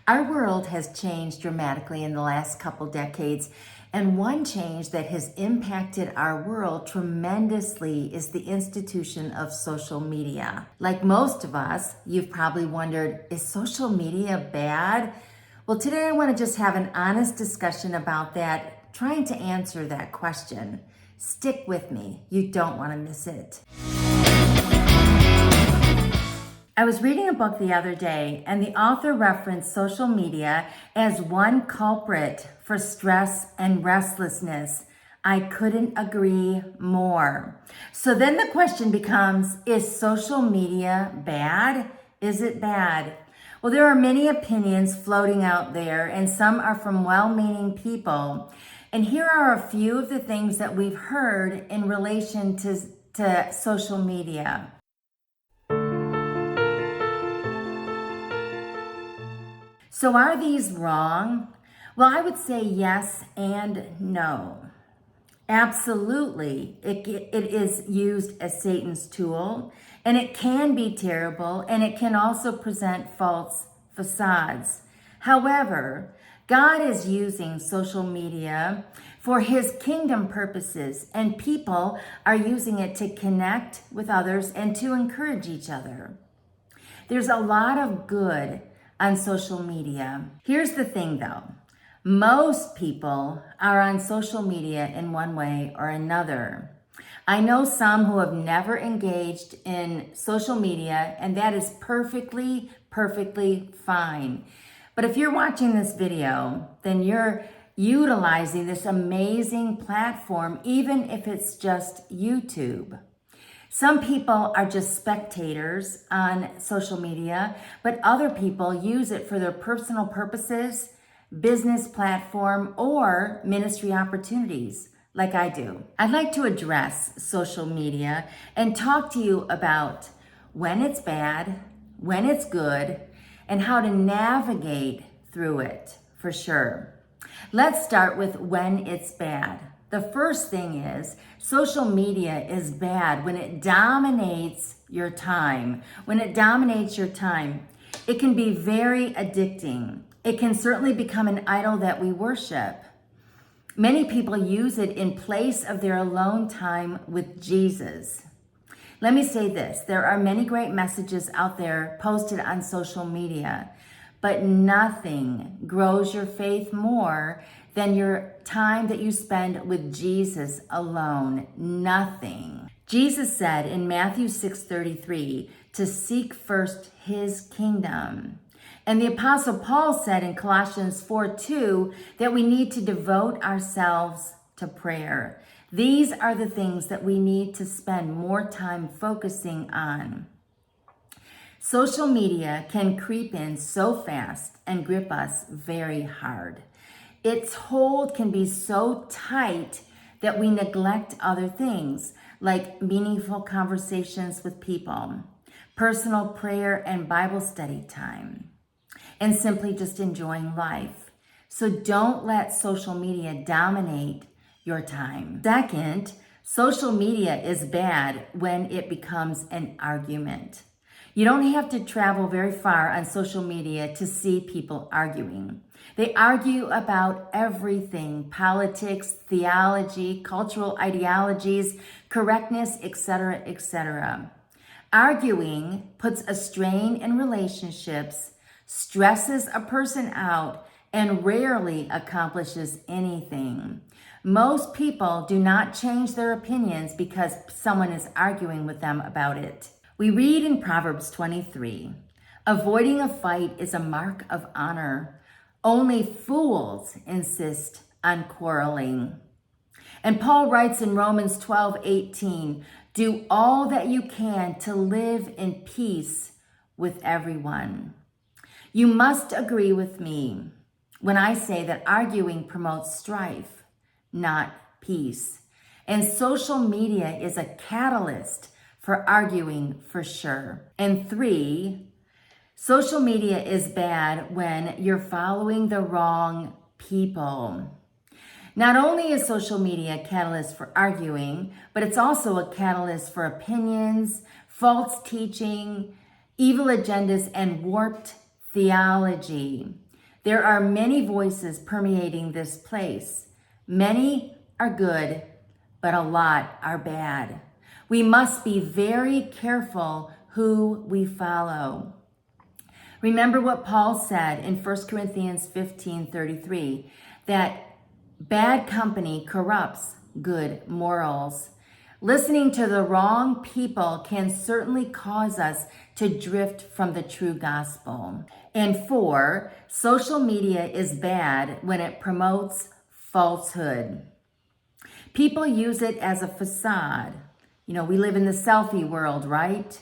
Our world has changed dramatically in the last couple decades, and one change that has impacted our world tremendously is the institution of social media. Like most of us, you've probably wondered, is social media bad? Well, today I want to just have an honest discussion about that, trying to answer that question. Stick with me, you don't want to miss it. I was reading a book the other day, and the author referenced social media as one culprit for stress and restlessness. I couldn't agree more. So then the question becomes, is social media bad? Is it bad? Well, there are many opinions floating out there, and some are from well-meaning people. And here are a few of the things that we've heard in relation to social media. So are these wrong? Well, I would say yes and no. Absolutely, it is used as Satan's tool, and it can be terrible, and it can also present false facades. However, God is using social media for his kingdom purposes, and people are using it to connect with others and to encourage each other. There's a lot of good on social media. Here's the thing though. Most people are on social media in one way or another. I know some who have never engaged in social media, and that is perfectly fine. But if you're watching this video, then you're utilizing this amazing platform, even if it's just YouTube. Some people are just spectators on social media, but other people use it for their personal purposes, business platform, or ministry opportunities, like I do. I'd like to address social media and talk to you about when it's bad, when it's good, and how to navigate through it for sure. Let's start with when it's bad. The first thing is social media is bad when it dominates your time. When it dominates your time, it can be very addicting. It can certainly become an idol that we worship. Many people use it in place of their alone time with Jesus. Let me say this, there are many great messages out there posted on social media, but nothing grows your faith more than your time that you spend with Jesus alone. Nothing. Jesus said in Matthew 6:33 to seek first his kingdom. And the Apostle Paul said in Colossians 4:2 that we need to devote ourselves to prayer. These are the things that we need to spend more time focusing on. Social media can creep in so fast and grip us very hard. Its hold can be so tight that we neglect other things like meaningful conversations with people, personal prayer and Bible study time, and simply just enjoying life. So don't let social media dominate your time. Second, social media is bad when it becomes an argument. You don't have to travel very far on social media to see people arguing. They argue about everything, politics, theology, cultural ideologies, correctness, etc., etc. Arguing puts a strain in relationships, stresses a person out, and rarely accomplishes anything. Most people do not change their opinions because someone is arguing with them about it. We read in Proverbs 23, avoiding a fight is a mark of honor. Only fools insist on quarreling. And Paul writes in Romans 12:18, do all that you can to live in peace with everyone. You must agree with me when I say that arguing promotes strife, not peace. And social media is a catalyst for arguing for sure. And 3, social media is bad when you're following the wrong people. Not only is social media a catalyst for arguing, but it's also a catalyst for opinions, false teaching, evil agendas, and warped theology. There are many voices permeating this place. Many are good, but a lot are bad. We must be very careful who we follow. Remember what Paul said in 1 Corinthians 15:33, that bad company corrupts good morals. Listening to the wrong people can certainly cause us to drift from the true gospel. And 4, social media is bad when it promotes falsehood. People use it as a facade. You know, we live in the selfie world, right?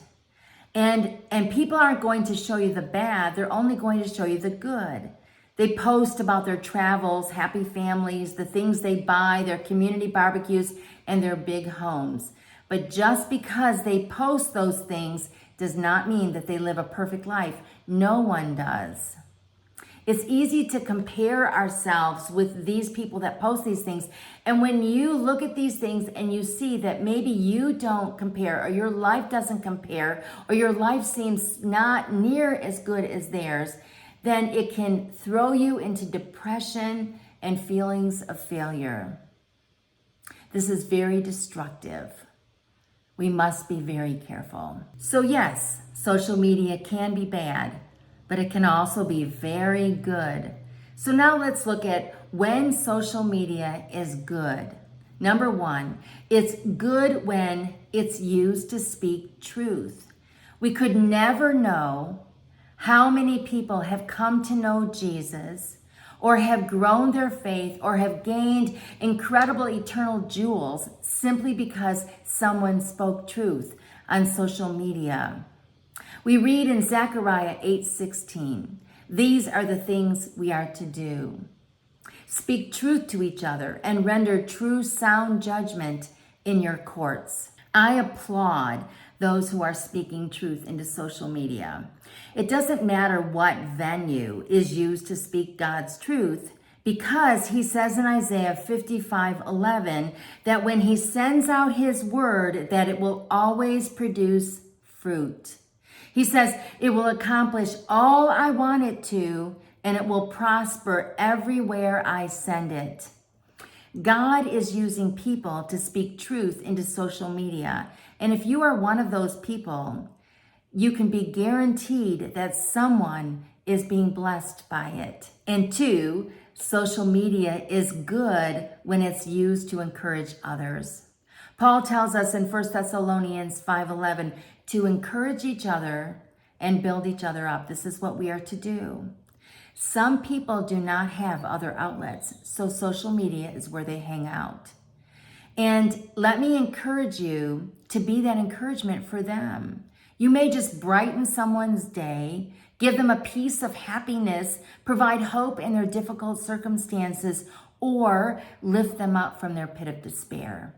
And people aren't going to show you the bad, they're only going to show you the good. They post about their travels, happy families, the things they buy, their community barbecues, and their big homes. But just because they post those things does not mean that they live a perfect life. No one does. It's easy to compare ourselves with these people that post these things. And when you look at these things and you see that maybe you don't compare, or your life doesn't compare, or your life seems not near as good as theirs, then it can throw you into depression and feelings of failure. This is very destructive. We must be very careful. So yes, social media can be bad, but it can also be very good. So now let's look at when social media is good. Number 1, it's good when it's used to speak truth. We could never know how many people have come to know Jesus, or have grown their faith, or have gained incredible eternal jewels simply because someone spoke truth on social media. We read in Zechariah 8:16, these are the things we are to do. Speak truth to each other and render true sound judgment in your courts. I applaud those who are speaking truth into social media. It doesn't matter what venue is used to speak God's truth, because he says in Isaiah 55:11 that when he sends out his word, that it will always produce fruit. He says it will accomplish all I want it to, and it will prosper everywhere I send it. God is using people to speak truth into social media. And if you are one of those people, you can be guaranteed that someone is being blessed by it. And 2, social media is good when it's used to encourage others. Paul tells us in 1 Thessalonians 5:11 to encourage each other and build each other up. This is what we are to do. Some people do not have other outlets, so social media is where they hang out. And let me encourage you to be that encouragement for them. You may just brighten someone's day, give them a piece of happiness, provide hope in their difficult circumstances, or lift them up from their pit of despair.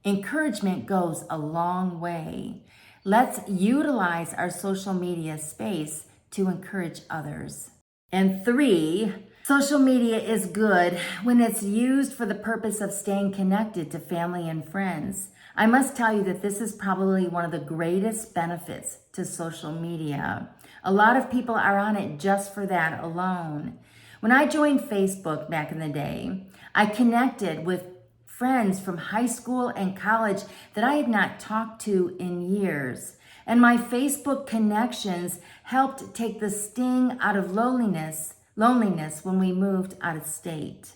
Encouragement goes a long way. Let's utilize our social media space to encourage others. And 3, social media is good when it's used for the purpose of staying connected to family and friends. I must tell you that this is probably one of the greatest benefits to social media. A lot of people are on it just for that alone. When I joined Facebook back in the day, I connected with friends from high school and college that I had not talked to in years. And my Facebook connections helped take the sting out of loneliness when we moved out of state.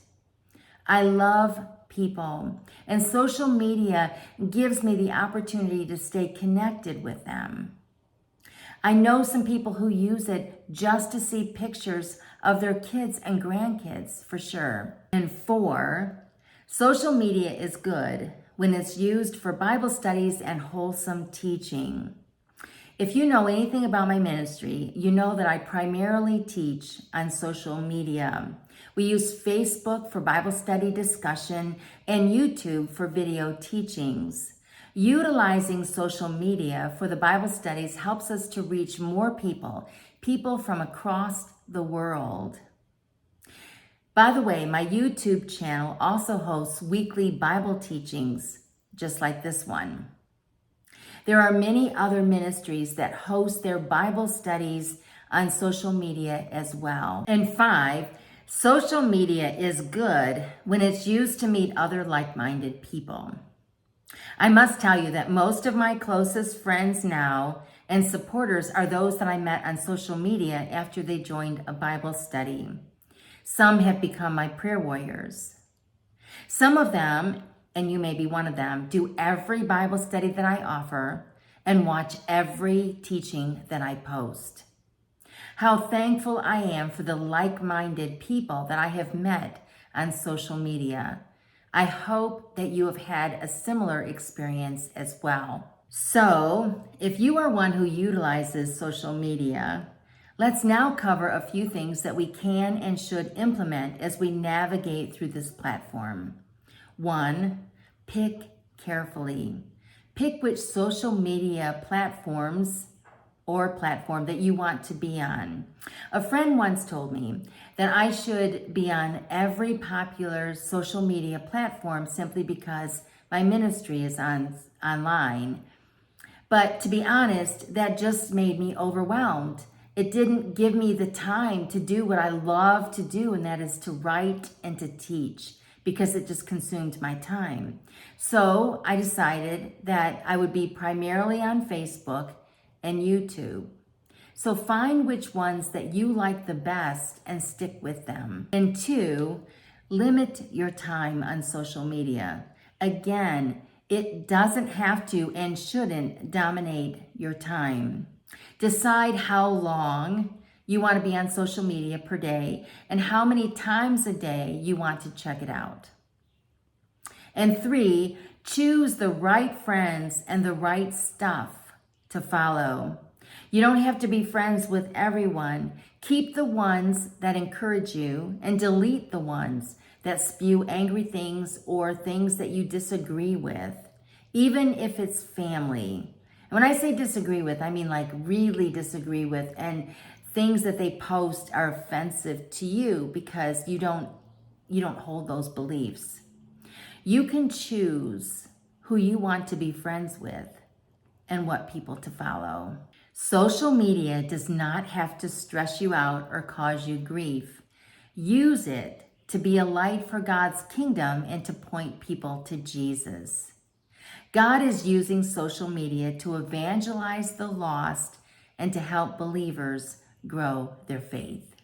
I love people, and social media gives me the opportunity to stay connected with them. I know some people who use it just to see pictures of their kids and grandkids, for sure. And 4, social media is good when it's used for Bible studies and wholesome teaching. If you know anything about my ministry, you know that I primarily teach on social media. We use Facebook for Bible study discussion and YouTube for video teachings. Utilizing social media for the Bible studies helps us to reach more people from across the world. By the way, my YouTube channel also hosts weekly Bible teachings, just like this one. There are many other ministries that host their Bible studies on social media as well. And 5, social media is good when it's used to meet other like-minded people. I must tell you that most of my closest friends now and supporters are those that I met on social media after they joined a Bible study. Some have become my prayer warriors. Some of them, and you may be one of them, do every Bible study that I offer and watch every teaching that I post. How thankful I am for the like-minded people that I have met on social media. I hope that you have had a similar experience as well. So, if you are one who utilizes social media, let's now cover a few things that we can and should implement as we navigate through this platform. 1, pick carefully. Pick which social media platform that you want to be on. A friend once told me that I should be on every popular social media platform simply because my ministry is online. But to be honest, that just made me overwhelmed. It didn't give me the time to do what I love to do, and that is to write and to teach, because it just consumed my time. So I decided that I would be primarily on Facebook and YouTube. So find which ones that you like the best and stick with them. And 2, limit your time on social media. Again, it doesn't have to and shouldn't dominate your time. Decide how long you want to be on social media per day and how many times a day you want to check it out. And 3, choose the right friends and the right stuff to follow. You don't have to be friends with everyone. Keep the ones that encourage you and delete the ones that spew angry things or things that you disagree with, even if it's family. And when I say disagree with, I mean like really disagree with, and things that they post are offensive to you because you don't hold those beliefs. You can choose who you want to be friends with and what people to follow. Social media does not have to stress you out or cause you grief. Use it to be a light for God's kingdom and to point people to Jesus. God is using social media to evangelize the lost and to help believers grow their faith.